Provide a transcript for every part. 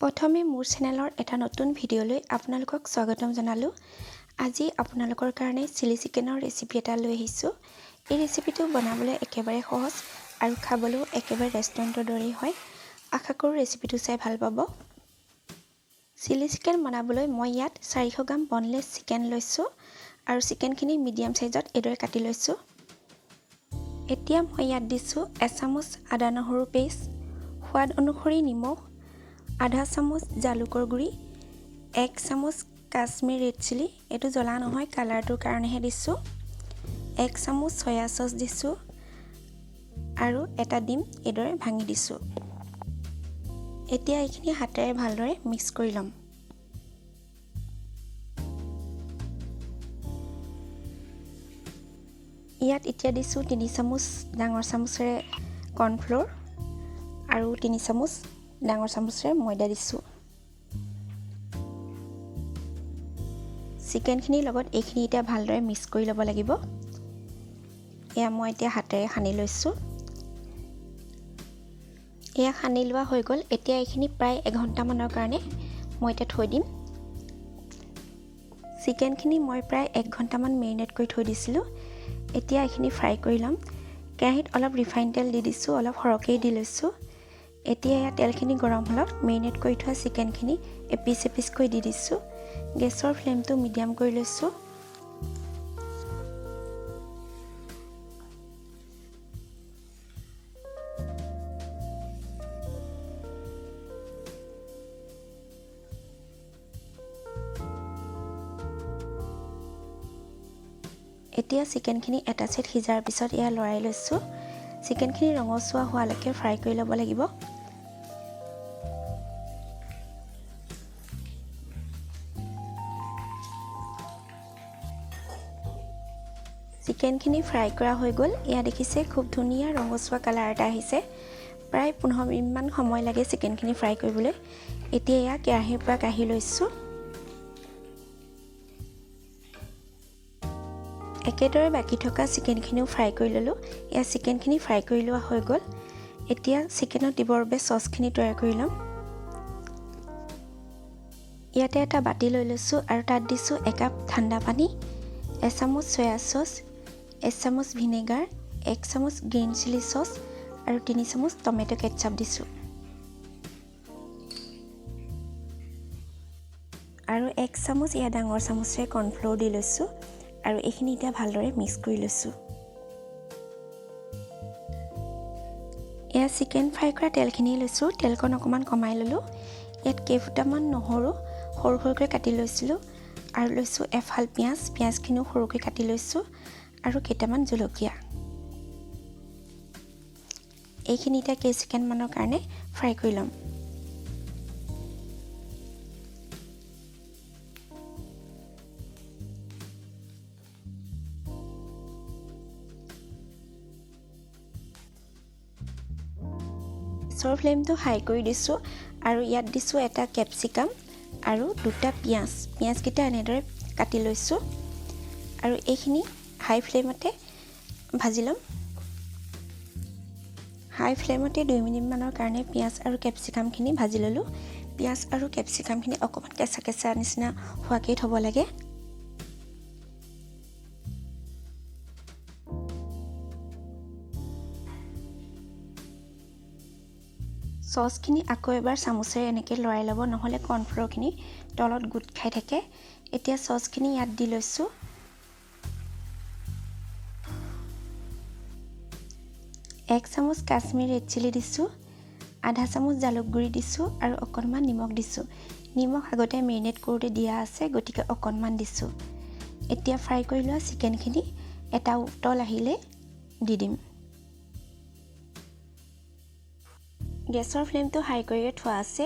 প্ৰথমে মোৰ চেনেলৰ এটা নতুন ভিডিঅ'লৈ আপোনালোকক স্বাগতম জনালোঁ। আজি আপোনালোকৰ কাৰণে চিলি চিকেনৰ ৰেচিপি এটা লৈ আহিছোঁ। এই ৰেচিপিটো বনাবলৈ একেবাৰে সহজ আৰু খাবলৈও একেবাৰে ৰেষ্টুৰেণ্টৰ দৰেই হয়। আশা কৰোঁ ৰেচিপিটো চাই ভাল পাব। চিলি চিকেন বনাবলৈ মই ইয়াত 400 গ্ৰাম বনলেছ চিকেন লৈছোঁ আৰু চিকেনখিনি মিডিয়াম চাইজত এইদৰে কাটি লৈছোঁ। এতিয়া মই ইয়াত দিছোঁ এচামুচ আদা নহৰু পেষ্ট, সোৱাদ অনুসৰি নিমখ, আধা চামুচ জালুকৰ গুড়ি, 1 চামুচ কাশ্মীৰ ৰেড চিলি, এইটো জ্বলা নহয় কালাৰটোৰ কাৰণেহে দিছোঁ, 1 চামুচ সয়া চচ দিছোঁ আৰু এটা ডিম এইদৰে ভাঙি দিছোঁ। এতিয়া এইখিনি হাতেৰে ভালদৰে মিক্স কৰি ল'ম। ইয়াত এতিয়া দিছোঁ 3 চামুচ ডাঙৰ চামুচেৰে কৰ্ণফ্ল'ৰ আৰু 3 চামুচ ডাঙৰ চামুচেৰে ময়দা দিছোঁ। চিকেনখিনিৰ লগত এইখিনি এতিয়া ভালদৰে মিক্স কৰি ল'ব লাগিব। এয়া মই এতিয়া হাতেৰে সানি লৈছোঁ। এয়া সানি লোৱা হৈ গ'ল। এতিয়া এইখিনি প্ৰায় 1 ঘণ্টামানৰ কাৰণে মই এতিয়া থৈ দিম। চিকেনখিনি মই প্ৰায় 1 ঘণ্টামান মেৰিনেট কৰি থৈ দিছিলোঁ। এতিয়া এইখিনি ফ্ৰাই কৰি ল'ম। কেৰাহীত অলপ ৰিফাইন তেল দি দিছোঁ, অলপ সৰহকৈ দি লৈছোঁ। এতিয়া এয়া তেলখিনি গৰম হ'লত মেৰিনেট কৰি থোৱা চিকেনখিনি এপিচ এপিচকৈ দি দিছোঁ। গেছৰ ফ্লেমটো মিডিয়াম কৰি লৈছোঁ। এতিয়া চিকেনখিনি এটা ছাইড সিজাৰ পিছত এয়া লৰাই লৈছোঁ। চিকেনখিনি ৰঙচুৱা হোৱালৈকে ফ্ৰাই কৰি ল'ব লাগিব। চিকেনখিনি ফ্ৰাই কৰা হৈ গ'ল। এয়া দেখিছে খুব ধুনীয়া ৰঙচুৱা কালাৰ এটা আহিছে। প্ৰায় 15 মিনিটমান সময় লাগে চিকেনখিনি ফ্ৰাই কৰিবলৈ। এতিয়া এয়া কেৰাহীৰ পৰা কাঢ়ি লৈছোঁ। একেদৰে বাকী থকা চিকেনখিনিও ফ্ৰাই কৰি ল'লোঁ। এয়া চিকেনখিনি ফ্ৰাই কৰি লোৱা হৈ গ'ল। এতিয়া চিকেনত দিবৰ বাবে চচখিনি তৈয়াৰ কৰি ল'ম। ইয়াতে এটা বাতি লৈ লৈছোঁ আৰু তাত দিছোঁ 1 কাপ ঠাণ্ডা পানী, 1 চামুচ সয়া চচ, 1 চামুচ ভিনেগাৰ, 1 চামুচ গ্ৰীণ চিলি চচ আৰু 3 চামুচ টমেটো কেটচাপ দিছোঁ। আৰু 1 চামুচ এয়া ডাঙৰ চামুচেৰে কৰ্ণফ্ল'ৰ দি লৈছোঁ আৰু এইখিনি এতিয়া ভালদৰে মিক্স কৰি লৈছোঁ। এয়া চিকেন ফ্ৰাই কৰা তেলখিনি লৈছোঁ। তেলকণ অকণমান কমাই ল'লোঁ। ইয়াত কেইফুটামান নহৰু সৰু সৰুকৈ কাটি লৈছিলোঁ আৰু লৈছোঁ এফাল পিঁয়াজ, পিঁয়াজখিনিও সৰুকৈ কাটি লৈছোঁ আৰু কেইটামান জলকীয়া। এইখিনি এতিয়া কেইছেকেণ্ডমানৰ কাৰণে ফ্ৰাই কৰি ল'ম। গেছৰ ফ্লেমটো হাই কৰি দিছোঁ আৰু ইয়াত দিছোঁ এটা কেপচিকাম আৰু 2টা পিঁয়াজ। পিঁয়াজকেইটা এনেদৰে কাটি লৈছোঁ আৰু এইখিনি হাই ফ্লেমতে ভাজি ল'ম। হাই ফ্লেমতে 2 মিনিটমানৰ কাৰণে পিঁয়াজ আৰু কেপচিকামখিনি ভাজি ল'লোঁ। পিঁয়াজ আৰু কেপচিকামখিনি অকণমান কেঁচা কেঁচা নিচিনা হোৱাকৈ থ'ব লাগে। চচখিনি আকৌ এবাৰ চামুচেৰে এনেকৈ লৰাই ল'ব, নহ'লে কৰ্ণফ্ল'ৰখিনি তলত গোট খাই থাকে। এতিয়া চচখিনি ইয়াত দি লৈছোঁ। এক চামুচ কাশ্মীৰ ৰেড চিলি দিছোঁ, আধা চামুচ জালুক গুড়ি দিছোঁ আৰু অকণমান নিমখ দিছোঁ। নিমখ আগতে মেৰিনেট কৰোঁতে দিয়া আছে, গতিকে অকণমান দিছোঁ। এতিয়া ফ্ৰাই কৰি লোৱা চিকেনখিনি এটা উতল আহিলে দি দিম। গেছৰ ফ্লেমটো হাই কৰিয়ে থোৱা আছে।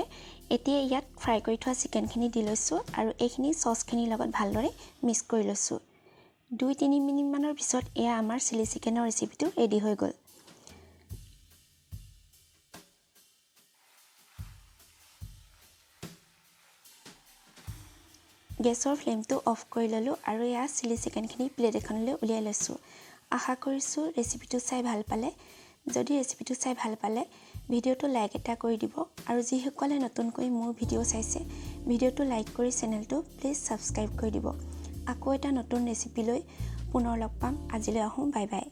এতিয়া ইয়াত ফ্ৰাই কৰি থোৱা চিকেনখিনি দি লৈছোঁ আৰু এইখিনি চচখিনিৰ লগত ভালদৰে মিক্স কৰি লৈছোঁ। 2-3 মিনিটমানৰ পিছত এয়া আমাৰ চিলি চিকেনৰ ৰেচিপিটো ৰেডি হৈ গ'ল। গেছৰ ফ্লেমটো অফ কৰি ল'লোঁ আৰু এয়া চিলি চিকেনখিনি প্লেট এখনলৈ উলিয়াই লৈছোঁ। আশা কৰিছোঁ ৰেচিপিটো চাই ভাল পালে। যদি ৰেচিপিটো চাই ভাল পালে ভিডিঅ'টো লাইক এটা কৰি দিব আৰু যিসকলে নতুনকৈ মোৰ ভিডিঅ' চাইছে ভিডিঅ'টো লাইক কৰি চেনেলটো প্লিজ সাবস্ক্ৰাইব কৰি দিব। আকৌ এটা নতুন ৰেচিপি লৈ পুনৰ লগ পাম। আজিলৈ আহোঁ, বাই বাই।